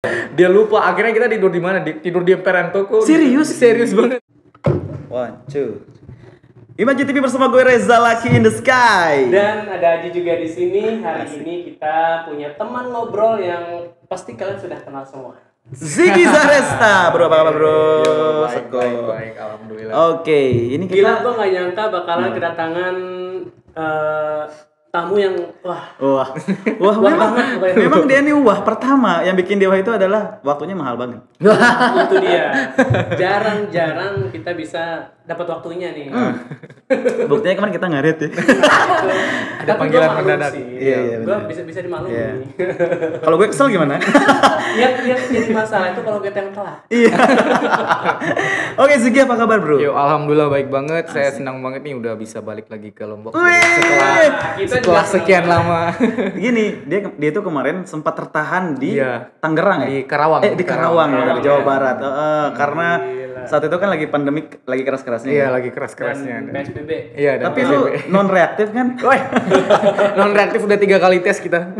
Dia lupa, akhirnya kita tidur di mana? Tidur di emperan toko. Serius banget. 1, 2. Imagine TV bersama gue Reza Lucky in the Sky. Dan ada Aji juga di sini. Hari ini kita punya teman ngobrol yang pasti kalian sudah kenal semua. Ziggy Zaresta, bro, apa kabar bro? Baik, alhamdulillah. Oke, ini Gila, kita. gue gak nyangka bakalan kedatangan tamu yang Wah, banget. memang dia nih pertama yang bikin dia itu adalah waktunya mahal banget. Itu dia. Jarang-jarang kita bisa dapat waktunya nih. Buktinya kemarin kita ngaret ya. Ada panggilan mendadak. Iya, Gue benar. bisa dimaklumi. Iya. Kalau gue kesel gimana? Yang jadi masalah itu kalau kita yang telat. Iya. Oke, Ziggy apa kabar bro? Yo, alhamdulillah baik banget. Saya senang banget nih udah bisa balik lagi ke Lombok. Wih. Setelah sekian lama. Gini, dia tuh kemarin sempat tertahan di Iya. Tangerang ya? Di Karawang. Di Karawang ya, dari Jawa Barat. Karena Gila. saat itu kan lagi pandemik, lagi keras-kerasnya. Iya, ya. lagi keras-kerasnya. Dan PSBB. Iya, dan Tapi lu PSBB. non reaktif kan? Woi. Non reaktif udah 3 kali tes kita.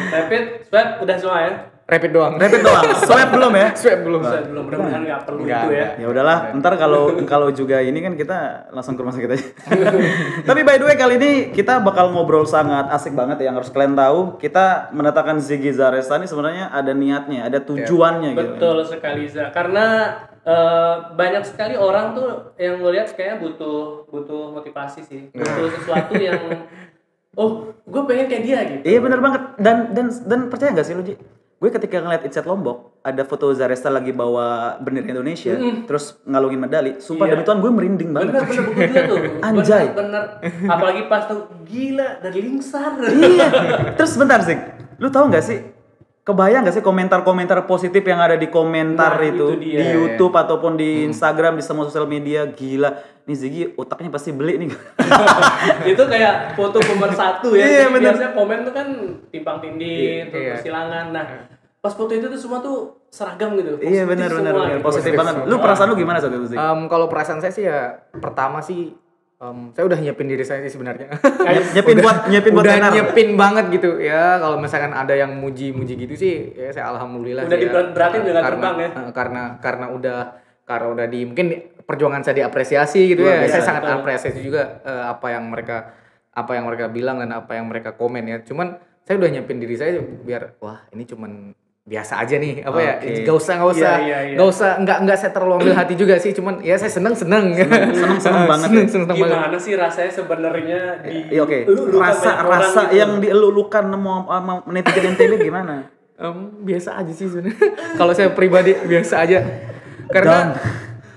Rapid, swab udah semua ya? Rapid doang. Rapid doang. Swab belum ya? Swab belum. Swab belum, mudah-mudahan nggak perlu Nggak, itu ya. Ya udahlah, ntar kalau juga ini kan kita langsung ke rumah sakit aja. Tapi by the way kali ini kita bakal ngobrol sangat asik banget ya, yang harus kalian tahu. Kita mendatangkan Ziggy Zaresta ini sebenarnya ada niatnya, ada tujuannya gitu. Betul sekali, Za. Karena banyak sekali orang tuh yang ngelihat kayaknya butuh motivasi sih. Butuh sesuatu yang gue pengen kayak dia gitu. Iya benar banget. Dan percaya nggak sih lu, Ji? Gue ketika ngeliat Inside Lombok, ada foto Zaresta lagi bawa bendera Indonesia, terus ngalungin medali. Sumpah Iya. demi Tuhan gue merinding banget. Bener begitu tuh. Anjay. Bener. Apalagi pas tuh gila dari Lingsar. Iya. Terus bentar sih, lu tahu nggak sih? Kebayang nggak sih komentar-komentar positif yang ada di komentar Nah, itu itu dia. di YouTube ataupun di Instagram, di semua sosial media? Gila, nih Ziggy otaknya pasti beli nih. Itu kayak foto pemersatu ya. Iya, Jadi bener. biasanya komen tuh kan timpang tindih, terus Iya. persilangan. Nah, pas foto itu tuh semua tuh seragam gitu. Iya Positif benar semua gitu. positif banget. Lu perasaan lu gimana saat itu sih? Kalau perasaan saya sih ya pertama sih saya udah nyiapin diri saya sih sebenarnya. Nyiapin buat udah tenar. nyiapin banget gitu ya. Kalau misalkan ada yang muji-muji gitu sih ya saya alhamdulillah Udah sih ya. diberat-beratin dengan Karena- terbang ya? karena udah di mungkin perjuangan saya diapresiasi gitu Luar ya. biasa, Saya sangat betul. apresiasi juga apa yang mereka bilang dan apa yang mereka komen ya. Cuman saya udah nyiapin diri saya biar wah ini cuman biasa aja nih Oke. gak usah Iya. nggak usah nggak saya terlalu ambil hati juga sih, cuman ya saya seneng Seneng banget ya. seneng banget. Gimana sih rasanya sebenarnya di Iya oke. elulukan banyak orang Rasa gitu? yang dielulukan sama netizen NTB gimana? Biasa aja sih sebenarnya. Kalau saya pribadi biasa aja.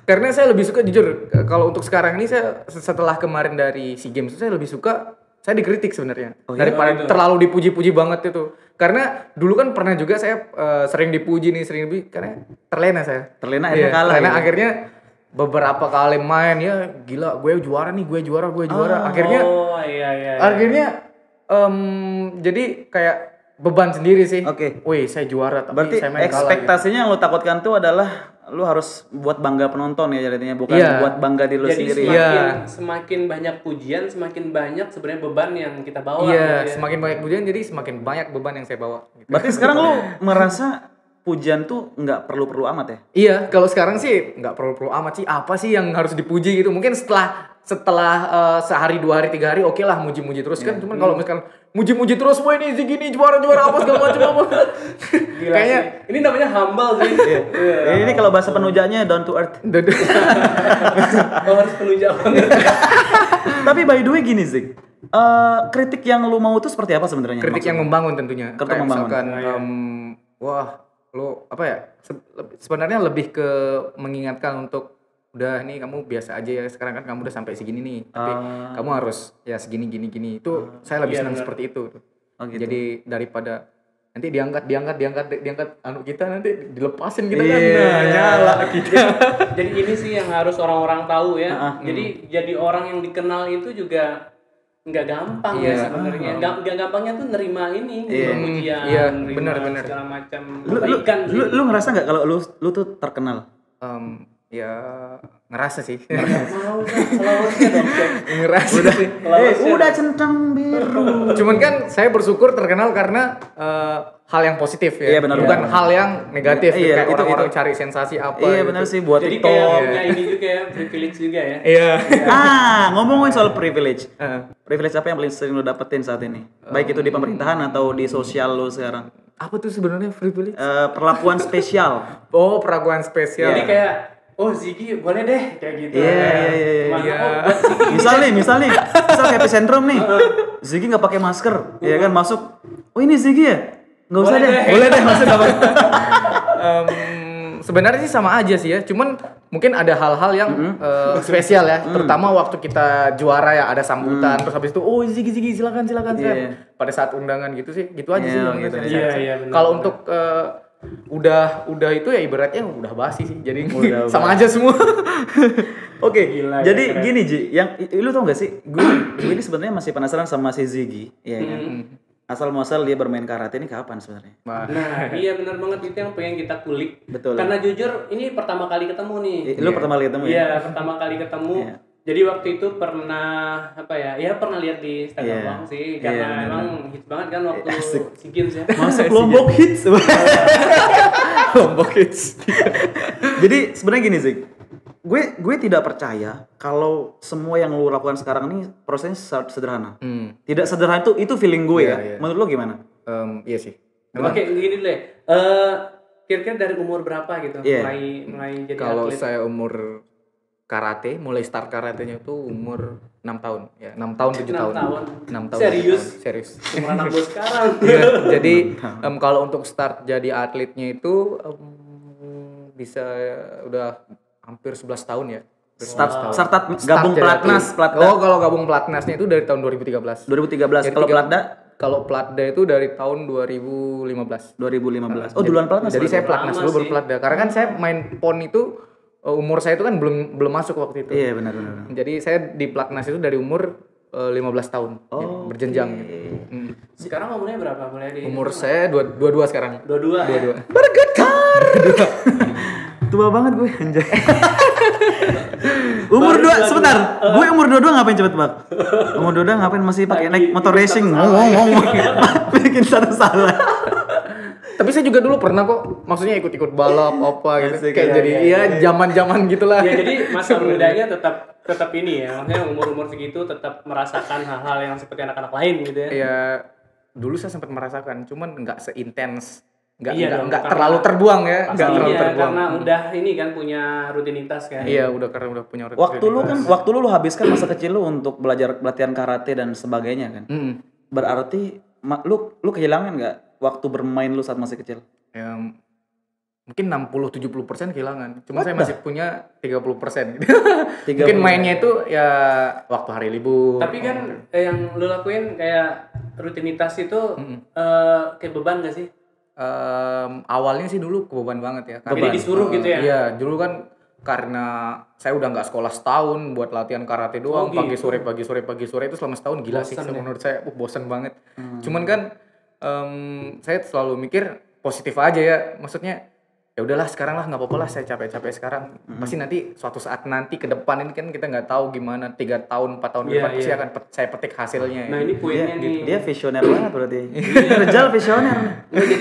Karena saya lebih suka jujur kalau untuk sekarang ini saya setelah kemarin dari SEA Games saya lebih suka saya dikritik sebenarnya daripada gitu. terlalu dipuji-puji banget itu. Karena dulu kan pernah juga saya sering dipuji karena terlena saya. Terlena akhirnya kalah. Karena ya? akhirnya beberapa kali main ya gila gue juara nih, gue juara. Akhirnya Iya. akhirnya jadi kayak beban sendiri sih. Oke. Wih, saya juara tapi Berarti saya main kalah. ekspektasinya yang lu takutkan tuh adalah lu harus buat bangga penonton ya jadinya, bukan Iya. buat bangga diri lu Jadi sendiri. semakin banyak pujian, semakin banyak sebenarnya beban yang kita bawa. Iya, gitu ya. semakin banyak pujian jadi semakin banyak beban yang saya bawa. Gitu. Berarti sekarang lu merasa pujian tuh nggak perlu-perlu amat ya? Iya, kalau sekarang sih nggak perlu amat sih. Apa sih yang harus dipuji gitu? Mungkin setelah sehari, 2 hari, 3 hari, oke lah muji-muji terus kan. Cuman kalau misalkan muji-muji terus, wah ini segini juara apa segala macam apa. Gila Kayaknya sih. Ini namanya humble sih. Iya. Ini kalau bahasa penujanya down to earth. Oh, harus penunjuk banget. Tapi by the way gini Zik, kritik yang lu mau tuh seperti apa sebenarnya? kritik yang membangun tentunya. Kritik Kayak membangun. misalkan wah, lo apa ya? Sebenarnya lebih ke mengingatkan untuk udah nih kamu biasa aja ya, sekarang kan kamu udah sampai segini nih, tapi kamu harus ya segini gini itu saya lebih Iya, senang benar. seperti itu. Oh, gitu. Jadi daripada nanti diangkat anu kita nanti dilepasin kita Iya. kan nah, nyala kita. Jadi ini sih yang harus orang-orang tahu ya. Jadi jadi orang yang dikenal itu juga nggak gampang ya Iya. sebenarnya. Nggak gampangnya tuh nerima ini, pujian, Iya, nerima benar. segala macam Lu kebaikan sih. ngerasa nggak kalau lu tuh terkenal? Ya ngerasa sih. Mau selawasnya dong. Ngerasa sih. Udah centang biru. Cuman kan saya bersyukur terkenal karena hal yang positif ya. Iya, benar, Bukan benar. hal yang negatif Iya, kayak itu- orang-orang itu. cari sensasi apa. Iya gitu. benar sih buat Jadi TikTok. kayak punya ini juga ya, privilege juga ya. Iya. Ngomongin soal privilege. Heeh. Privilege apa yang paling sering lo dapetin saat ini? Baik itu di pemerintahan atau di sosial lo sekarang? Apa tuh sebenarnya privilege? Perlakuan spesial. Oh, perlakuan spesial. Jadi kayak Ziggy boleh deh kayak gitu. Iya. Cuma, Iya. buat Ziggy Misal happy syndrome nih. Ziggy nggak pakai masker, ya kan masuk. Oh ini Ziggy ya? Nggak usah Boleh deh. deh. Boleh deh masuk apa? Sebenarnya sih sama aja sih ya. Cuman mungkin ada hal-hal yang spesial ya. Terutama waktu kita juara ya ada sambutan terus habis itu Ziggy silakan Iya. pada saat undangan gitu sih. Gitu aja Iya, sih. gitu. Iya, benar. Kalau untuk udah itu ya ibaratnya udah basi sih. Jadi Udah sama aja semua. Oke, Gila, jadi keren. gini Ji, yang lu tau gak sih, gue ini sebenarnya masih penasaran sama si Ziggy, ya kan? Asal muasal dia bermain karate ini kapan sebenarnya? Nah, Nah, iya benar banget itu yang pengen kita kulik. Betul. Karena jujur ini pertama kali ketemu nih. Lu pertama kali ketemu ya? Iya, pertama kali ketemu. Iya. Jadi waktu itu pernah apa ya? Ya pernah lihat di Instagram Iya. bang sih, Iya, karena benar. emang hits banget kan waktu Asik. SEA Games ya. Masuk Lombok Hits. Lombok Hits. Jadi sebenarnya gini Zig, gue tidak percaya kalau semua yang lu lakukan sekarang ini prosesnya sederhana. Tidak sederhana itu feeling gue Iya, ya. iya. Menurut lu gimana? Iya sih. Oke, gini dulu ya. Kira-kira dari umur berapa gitu Iya. mulai jadi Kalau atlet? saya umur karate, mulai start karatenya itu umur 6 tahun. Ya, 6 tahun 7 tahun. 6 6 tahun. Serius? 7 tahun. Serius. Umur anak gue sekarang. Iya, jadi kalau untuk start jadi atletnya itu bisa udah hampir 11 tahun ya. Start gabung Start jadi pelatnas, atlet. Oh, kalau gabung pelatnasnya itu dari tahun 2013. 2013. Jadi Kalau tiga- pelatda Kalau pelatda itu dari tahun 2015. 2015. Oh, duluan pelatnas. Jadi saya Lama pelatnas dulu baru sih. pelatda. Karena kan saya main pon itu umur saya itu kan belum masuk waktu itu. Iya, benar. Jadi saya di pelatnas itu dari umur 15 tahun. Oh, berjenjang gitu. Sekarang umurnya berapa? Boleh di Umur saya 22 sekarang. dua-dua. Ya? Tua banget gue anjay. Umur 2 sebentar. Gue umur 22 ngapain cepet banget? Umur 22 ngapain masih pakai naik motor racing? Ngomong. Bikin satu salah. Tapi saya juga dulu pernah kok, maksudnya ikut-ikut balap apa gitu. Asik, Kayak iya, jadi iya, zaman-zaman gitulah. Ya jadi masa mudanya tetap ini ya. Maksudnya umur segitu tetap merasakan hal-hal yang seperti anak-anak lain gitu ya. Ya dulu saya sempat merasakan, cuman nggak seintens, nggak Iya dong, nggak karena- terlalu terbuang ya, nggak Pastinya, terlalu terbuang. karena udah ini kan punya rutinitas kan. Iya udah karena udah punya Waktu lu habiskan masa kecil lu untuk belajar latihan karate dan sebagainya kan. Berarti lu kehilangan nggak waktu bermain lu saat masih kecil? Ya, mungkin 60-70% kehilangan. Cuma saya masih punya 30%. Mungkin mainnya itu ya waktu hari libur. Tapi kan yang lu lakuin kayak rutinitas itu kayak beban gak sih? Awalnya sih dulu kebeban banget ya. Jadi disuruh gitu ya? Iya, dulu kan karena saya udah nggak sekolah setahun buat latihan karate doang, pagi sore itu selama setahun gila sih menurut saya, bosan banget. Cuman kan saya selalu mikir positif aja ya, maksudnya ya udahlah sekarang lah nggak apa-apa lah saya capek-capek sekarang, pasti nanti suatu saat nanti ke depan ini kan kita nggak tahu gimana 3 tahun 4 tahun ke depan pasti akan saya petik hasilnya. Nah ini poinnya nih. Dia visioner banget berarti. Rizal visioner.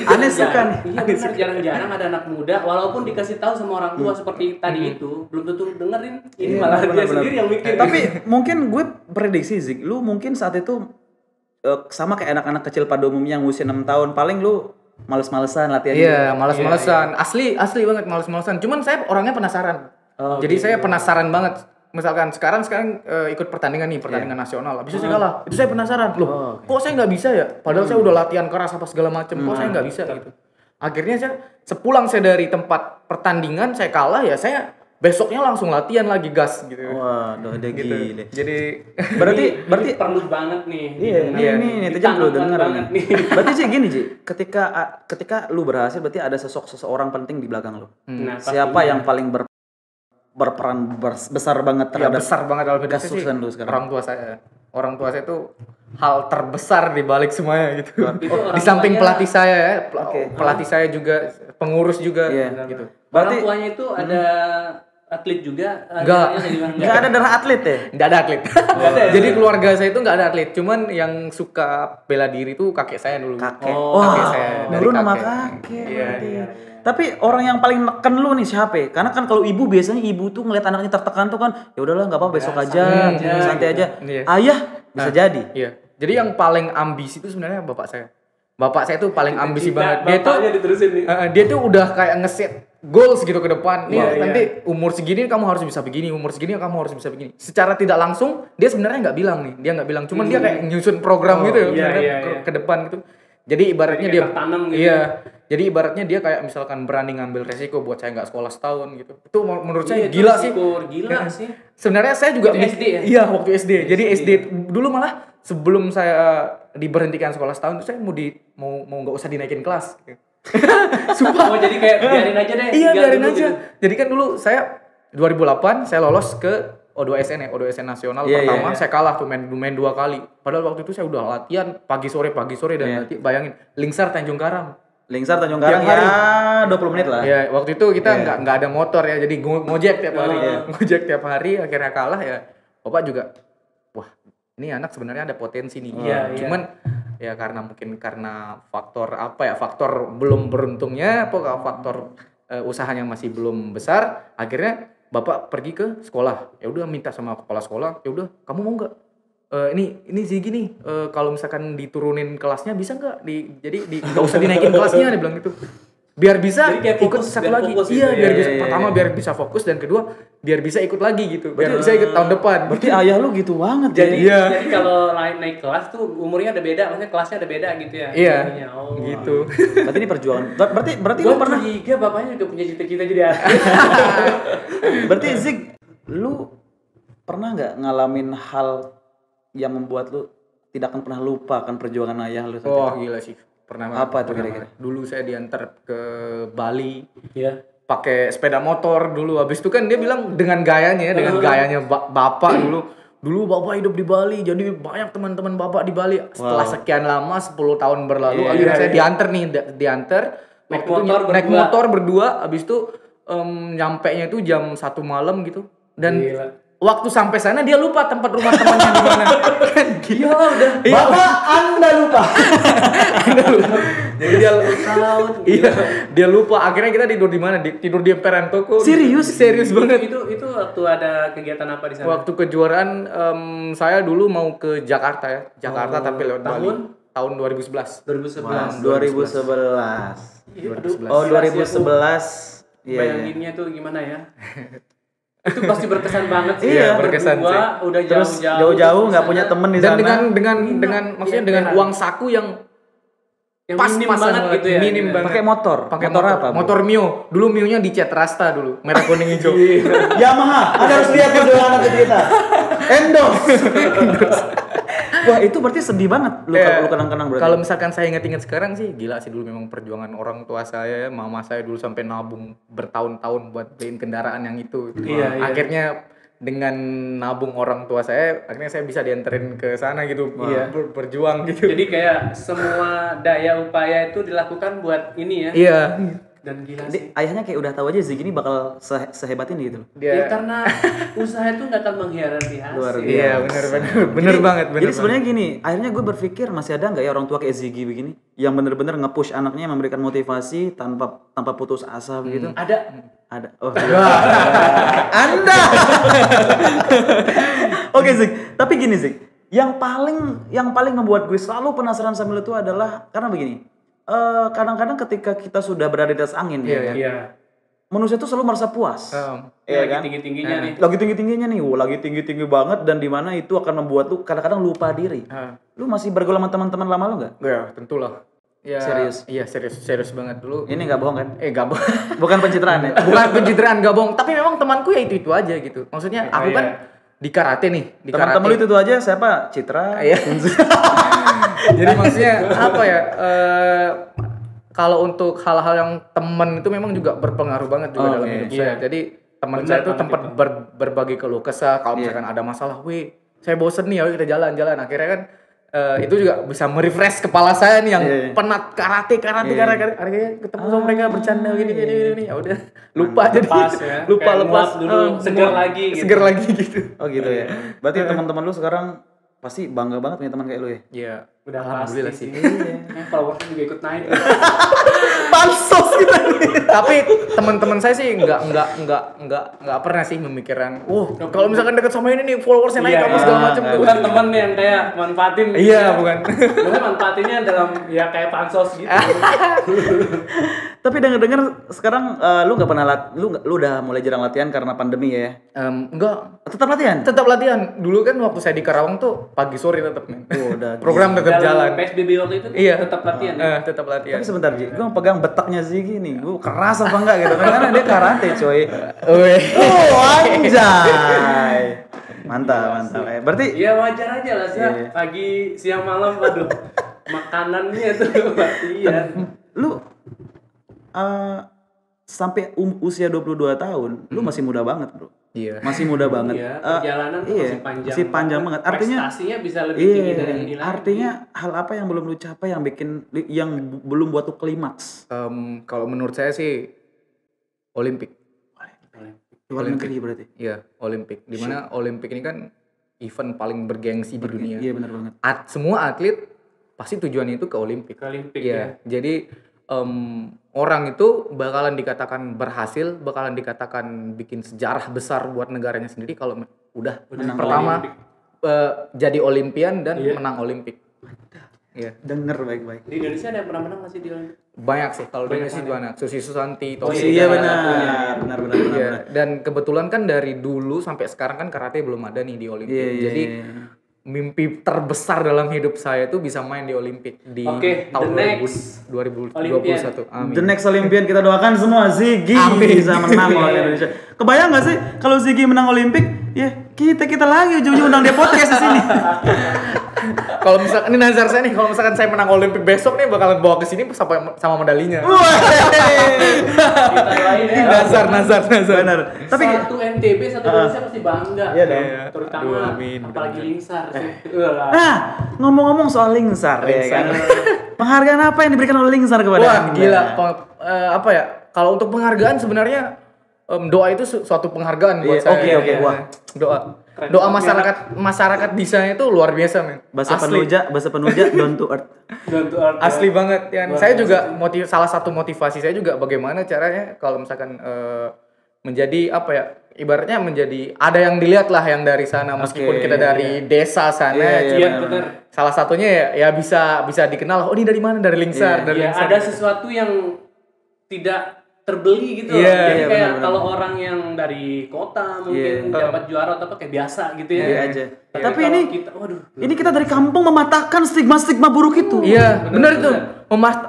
Aneh suka nih. Iya benar, jarang-jarang ada anak muda walaupun dikasih tahu sama orang tua seperti tadi itu belum tentu dengerin. Ini malah dia sendiri yang mikir. Tapi mungkin gue prediksi Zik, lu mungkin saat itu sama kayak anak-anak kecil pada umumnya yang usia 6 tahun, paling lu males-malesan latihan. Iya, malas-malesan. Asli banget malas-malesan. Cuman saya orangnya penasaran. Jadi saya penasaran banget. Misalkan sekarang ikut pertandingan nasional. Habis itu saya kalah. Itu saya penasaran. Loh, kok saya nggak bisa ya? Padahal saya udah latihan keras apa segala macam. Kok saya nggak bisa gitu. Akhirnya sepulang saya dari tempat pertandingan, saya kalah ya saya besoknya langsung latihan lagi gas gitu. Waduh, udah Gitu. gile. Jadi Berarti ini perlu banget nih. Iya, ini netizen perlu denger banget nih. Berarti sih gini Ji, ketika lu berhasil berarti ada seseorang penting di belakang lu. Nah, Siapa yang paling berperan besar banget ya terhadap besar banget dalam hidup saya sih. kesuksesan lu sekarang? Orang tua saya. Orang tua saya itu hal terbesar di balik semuanya gitu. Itu orang Di samping tuanya- pelatih saya ya, pelatih saya juga, pengurus juga Iya. gitu. Berarti orang tuanya itu ada atlet juga? Enggak. Nggak ada darah atlet ya? Nggak ada atlet. Jadi keluarga saya itu nggak ada atlet. Cuman yang suka bela diri itu kakek saya dulu. Kakek. Kakek saya dari nurun sama kakek. kakek. Iya. berarti. Tapi orang yang paling neken lu nih siapa ya? Karena kan kalau ibu biasanya ibu tuh ngeliat anaknya tertekan tuh kan, ya udahlah nggak apa besok aja, santai aja. Iya. Ayah bisa jadi. Iya. Jadi yang paling ambisi itu sebenarnya bapak saya. Bapak saya tuh paling ambisi banget. Dia tuh diterusin nih. dia tuh udah kayak ngeset goals gitu ke depan. Nih Iya, nanti umur segini kamu harus bisa begini, umur segini kamu harus bisa begini. Secara tidak langsung dia sebenarnya nggak bilang nih, dia nggak bilang. Cuman dia kayak nyusun program gitu ya sebenarnya ke depan gitu. Jadi ibaratnya Jadi dia kayak tertanam gitu. Iya. Jadi ibaratnya dia kayak misalkan berani ngambil resiko buat saya nggak sekolah setahun gitu. Itu menurut saya Iya, gila itu sih. Gila sih. Sebenarnya saya juga Waktu SD ya? Iya, waktu SD. Jadi SD dulu malah sebelum saya diberhentikan sekolah setahun itu saya mau nggak usah dinaikin kelas. Sumpah. Oh, jadi kayak biarin aja deh. Iya, tinggal biarin dulu aja. gitu. Jadi kan dulu saya 2008 saya lolos ke O2SN ya, O2SN nasional pertama saya kalah tuh main 2 kali. Padahal waktu itu saya udah latihan pagi sore dan nanti bayangin Lingsar Tanjung Karang. Lingsar Tanjung Karang ya 20 menit lah. Ya, waktu itu kita nggak ada motor ya, jadi ngojek tiap hari. Ngojek tiap hari akhirnya kalah ya. Bapak juga wah, ini anak sebenarnya ada potensi nih. Cuman ya karena faktor apa ya? Faktor belum beruntungnya, pokoknya faktor usahanya masih belum besar, akhirnya Bapak pergi ke sekolah. Ya udah minta sama kepala sekolah, ya udah kamu mau nggak? Ini Ziggy nih, kalau misalkan diturunin kelasnya bisa nggak? Jadi nggak usah dinaikin kelasnya, dia bilang gitu. Biar bisa Jadi kayak ikut fokus, satu biar lagi. fokus Iya, gitu. biar Iya, bisa pertama biar bisa fokus dan kedua biar bisa ikut lagi gitu. Biar bisa ikut tahun depan. Berarti ayah lu gitu banget Jadi, ya. jadi kalau naik kelas tuh umurnya ada beda, maksudnya kelasnya ada beda gitu ya. Iya. Jadinya. Oh. Gitu. Berarti ini perjuangan. Berarti Gue lu pernah. curiga bapaknya juga punya cita-cita jadi atlet. Berarti Zig, lu pernah nggak ngalamin hal yang membuat lu tidak akan pernah lupa akan perjuangan ayah lu? Oh, gila sih. Pernah Apa tuh pernah kira-kira? banget. Dulu saya diantar ke Bali. Iya. Pakai sepeda motor dulu. Habis itu kan dia bilang dengan gayanya ya, dengan gayanya bapak dulu bapak hidup di Bali, jadi banyak teman-teman bapak di Bali. Setelah sekian lama 10 tahun berlalu, akhirnya saya diantar naik motor berdua. Habis itu nyampenya itu jam 1 malam gitu. Dan waktu sampai sana dia lupa tempat rumah temannya di mana. Gila udah. Bapak, Anda lupa. Jadi dia lupa. Akhirnya kita tidur di mana? Tidur di emperan toko. Serius banget. Itu waktu ada kegiatan apa di sana? Waktu kejuaraan saya dulu mau ke Jakarta ya. Jakarta tapi lewat Bali. Tahun 2011. 2011. 2011. Oh, 2011. Bayanginnya tuh gimana ya? Itu pasti berkesan banget sih. Iya, berkesan sih. Udah jauh-jauh nggak punya temen di dan sana. dengan maksudnya dengan uang saku yang minim banget gitu ya. Minim banget. Pakai motor apa? Motor Mio. Dulu Mio-nya dicat rasta dulu, merah kuning hijau. Yamaha, Anda harus lihat perjuangan atlet kita. Endorse. Wah, itu berarti sedih banget lu kenang-kenang berarti. Kalau misalkan saya ingat-ingat sekarang sih gila sih dulu memang perjuangan orang tua saya, mama saya dulu sampai nabung bertahun-tahun buat beliin kendaraan yang itu. Iya. Akhirnya dengan nabung orang tua saya, akhirnya saya bisa dianterin ke sana gitu, berjuang gitu. Jadi kayak semua daya upaya itu dilakukan buat ini ya. Iya. Dan gila Jadi sih. ayahnya kayak udah tahu aja Zig ini bakal sehebat ini gitu. Ya karena usaha itu nggak akan mengkhianati hasil. Luar biasa. Iya, bener banget. Jadi sebenarnya gini, akhirnya gue berpikir masih ada nggak ya orang tua kayak Ziggy begini yang bener-bener nge-push anaknya, memberikan motivasi tanpa putus asa begitu? Ada. Oh, Anda. Oke Zig, tapi gini Zig, yang paling membuat gue selalu penasaran sama lu itu adalah karena begini. Kadang-kadang ketika kita sudah berada di atas angin Iya. manusia itu selalu merasa puas. Iya kan? Tinggi-tingginya nih. Lagi tinggi-tingginya nih, lagi tinggi-tinggi banget dan di mana itu akan membuat lu kadang-kadang lupa diri. Lu masih bergaul sama teman-teman lama lu nggak? Ya, tentulah. Ya, Serius? Iya, serius banget dulu. Ini nggak bohong kan? Nggak bohong. Bukan pencitraan ya? Bukan pencitraan, nggak bohong. Tapi memang temanku ya itu aja gitu. Maksudnya aku kan di karate nih. Teman-teman lu itu aja siapa? Citra. Iya. Jadi maksudnya apa ya? Kalau untuk hal-hal yang teman itu memang juga berpengaruh banget juga dalam hidup saya. Jadi teman saya itu tempat berbagi keluh kesah. Kalau misalkan ada masalah, saya bosen nih, ayo kita jalan-jalan. Akhirnya kan itu juga bisa merefresh kepala saya nih yang Iya. penat karate akhirnya ketemu sama mereka bercanda gini ya udah lupa jadi Lepas ya. lupa Kayak lepas nguap dulu, seger lagi gitu. seger lagi gitu. Oh gitu ya. Berarti teman-teman lu sekarang pasti bangga banget punya teman kayak lu ya. Iya, Udah alhamdulillah pasti sih. followersnya juga ikut naik. Pansos kita nih. Tapi teman-teman saya sih nggak pernah sih memikirkan, kalau misalkan deket sama ini nih followersnya naik apa segala macam tuh. Bukan temen yang kayak manfaatin. Iya, bukan. Bukan manfaatinnya dalam ya kayak pansos gitu. Tapi denger-denger sekarang lu nggak pernah lu udah mulai jarang latihan karena pandemi ya. Enggak, Tetap latihan? tetap latihan. Dulu kan waktu saya di Karawang tuh pagi sore tetap men. Oh, udah. Program tetap Dalam jalan. PSBB waktu itu Iya. tetap latihan. Ya? Tetap latihan. Tapi sebentar Ji, gue pegang betaknya Ziggy nih, gue keras apa enggak gitu karena dia karate coy. Weh. Oh anjay. Mantap. Berarti Iya wajar aja lah sih. Iya. Pagi, siang, malam, waduh. Makanannya tuh latihan. lu sampai usia 22 tahun, lu masih muda banget, Bro. Iya. Masih muda banget. Iya, perjalanan tuh iya, masih panjang. masih panjang banget. Artinya prestasinya bisa lebih tinggi dari ini lagi. artinya hal apa yang belum lu capai yang belum buat lu klimaks? Kalau menurut saya sih Olimpik. Luar negeri berarti. Iya, Olimpik. Dimana Olimpik ini kan event paling bergengsi di dunia. Iya benar banget. Semua atlet pasti tujuannya itu ke Olimpik. Ke Olimpik Iya. Jadi orang itu bakalan dikatakan berhasil, bakalan dikatakan bikin sejarah besar buat negaranya sendiri kalau udah pertama jadi Olimpian dan menang Olimpik. Iya. Denger baik-baik. Di Indonesia ada yang pernah menang nggak sih di Olimpik? Banyak sih kalau di Indonesia juga anak Susi Susanti, Oh Tosi. iya benar. Iya. Dan kebetulan kan dari dulu sampai sekarang kan karate belum ada nih di Olimpik. Iya. Jadi mimpi terbesar dalam hidup saya itu bisa main di Olimpik di Oke, tahun the next 2021. Amin. The next Olympian kita doakan semua Ziggy Amin. bisa menang oleh Indonesia. Kebayang gak sih kalau Ziggy menang Olimpik, ya kita lagi ujung-ujung undang dia podcast di sini. Kalau misalkan ini nazar saya nih, kalau misalkan saya menang Olimpik besok nih bakalan bawa ke sini sama medalinya. Kita lain ya. Nazar. Benar. Tapi Satu NTB, satu Indonesia pasti bangga. Iya dong. Terutama Aduh, amin. apalagi Lingsar sih. nah, ngomong-ngomong soal Lingsar ya kan. Penghargaan apa yang diberikan oleh Lingsar kepada Wah, Anda? gila. Apa ya? Kalau untuk penghargaan sebenarnya doa itu suatu penghargaan buat Iya, saya. oke, wah. Doa masyarakat di sana itu luar biasa, men. Bahasa Asli. penuja down to earth. Asli banget ya. Saya juga salah satu motivasi saya juga bagaimana caranya kalau misalkan menjadi apa ya? Ibaratnya menjadi ada yang dilihat lah yang dari sana meskipun Oke, kita dari desa sana. Iya, Iya cuman benar. salah satunya ya bisa dikenal. Oh, ini dari mana? Dari Lingsar, dari Ya Lingsar. ada sesuatu yang tidak terbeli gitu loh. Iya, Jadi iya, kayak benar-benar. kalau orang yang dari kota mungkin dapat juara atau apa kayak biasa gitu ya. Iya aja. Ya, Tapi kalau ini kita, waduh. ini kita dari kampung mematahkan stigma-stigma buruk itu. Iya, benar itu.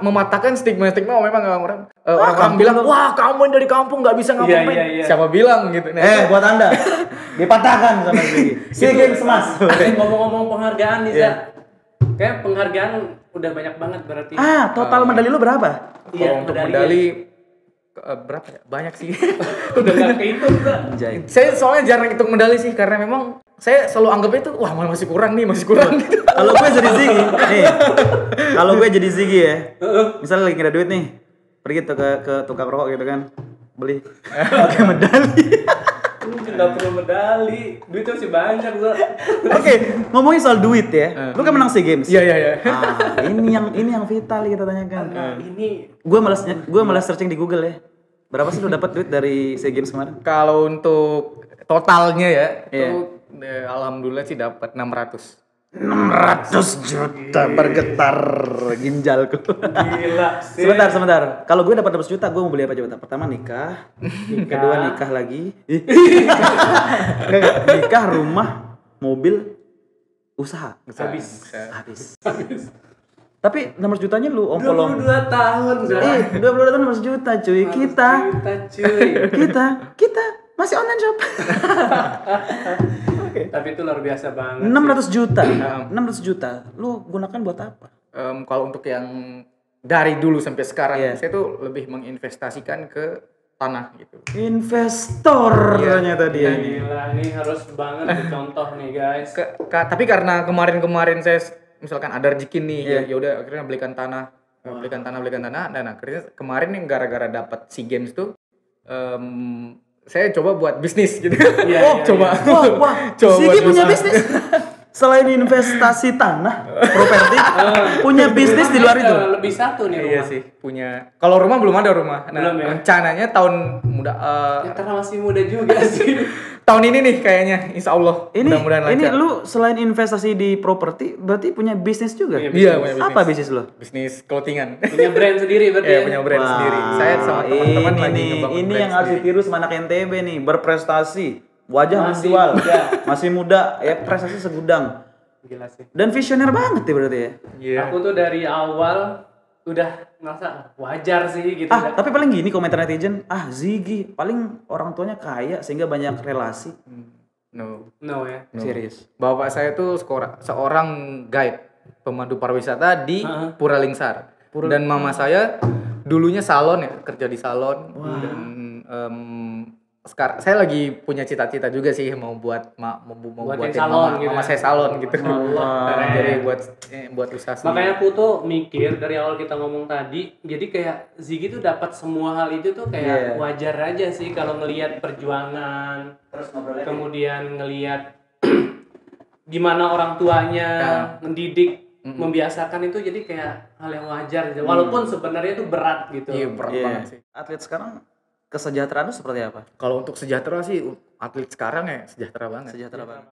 Mematahkan stigma-stigma memang orang-orang bilang, "Wah, kamu yang dari kampung nggak bisa ngapa-ngapain." Iya. Siapa bilang gitu. Nah, Buat Anda dipatahkan sama Ziggy. Ziggy Smash. Ngomong-ngomong penghargaan nih, Za. Kayak penghargaan udah banyak banget berarti. Total medali lu berapa? kalau untuk medali berapa ya? Banyak sih. Udah gak kehitung, Za. Anjay. Saya soalnya jarang hitung medali sih karena memang saya selalu anggapnya itu wah masih kurang gitu. Kalau gue jadi Ziggy, nih. Kalau gue jadi Ziggy ya. Misalnya lagi nggak ada duit nih, pergi tuh ke tukang rokok gitu kan, beli pakai medali. Lu nggak perlu medali, duitnya masih banyak, Za. Oke, ngomongin soal duit ya. Lu kan menang SEA Games. Iya. Ini yang vital kita tanyakan. Nah, ini Gue malas searching di Google ya. Berapa sih lu dapat duit dari SEA Games kemarin? Kalau untuk totalnya ya, Iya. itu alhamdulillah sih dapat 600. 600 juta bergetar ginjalku. gila sih. Sebentar. Kalau gue dapat 100 juta, gue mau beli apa coba? Pertama nikah, kedua nikah lagi. Enggak. Nikah, rumah, mobil, usaha. Habis. Tapi 600 jutanya lu ompol 22 tahun, Za. 22 tahun 600 juta cuy. Kita masih online shop. Tapi itu luar biasa banget. 600 juta. 600 juta. Lu gunakan buat apa? Kalau untuk yang dari dulu sampai sekarang, Iya. saya tuh lebih menginvestasikan ke tanah gitu. Investor ternyata dia ini. Gila, ini harus banget dicontoh nih, guys. Tapi karena kemarin saya misalkan ada rezeki nih, ya udah akhirnya belikan tanah. Dan akhirnya kemarin nih gara-gara dapat SEA Games tuh saya coba buat bisnis gitu. Coba. Wah, Coba Ziggy buat punya bisnis. Selain investasi tanah, properti, punya bisnis di luar itu. Lebih satu nih Iya rumah. sih, punya. Kalau rumah belum ada rumah. Nah, Belum ya? rencananya tahun Ya karena masih muda juga sih. tahun ini nih kayaknya, insya Allah. Ini Mudah-mudahan lancar. lu selain investasi di properti, berarti punya bisnis juga. Iya, Iya, punya bisnis. Apa bisnis lu? Bisnis clothingan. Punya brand sendiri berarti. Iya, ya? punya brand Wah, sendiri. Saya sama teman-teman lagi nih, ngebangun ini brand yang harus sendiri. ditiru sama anak NTB nih, berprestasi, wajah Masih menjual, muda. masih muda, ya prestasi segudang. Gila sih. Dan visioner banget ya berarti ya. Iya. Aku tuh dari awal udah ngerasa wajar sih gitu. Tapi paling gini komentar netizen, Ziggy, paling orang tuanya kaya sehingga banyak relasi. No. No ya. Serius. Bapak saya tuh seorang guide pemandu pariwisata di Puralingsar. Dan mama saya dulunya salon ya, kerja di salon. Dan sekarang saya lagi punya cita-cita juga sih mau buat Buatin buatin salon gitu mama ya. saya salon gitu. Allah. Jadi buat usaha sendiri. Makanya aku tuh mikir dari awal kita ngomong tadi, jadi kayak Ziggy tuh dapat semua hal itu tuh kayak wajar aja sih kalau ngelihat perjuangan, kemudian ngelihat gimana orang tuanya mendidik, membiasakan itu jadi kayak hal yang wajar gitu. Walaupun sebenarnya itu berat gitu. Iya, berat banget sih. Atlet sekarang kesejahteraan itu seperti apa? Kalau untuk sejahtera sih atlet sekarang ya sejahtera banget. Sejahtera banget.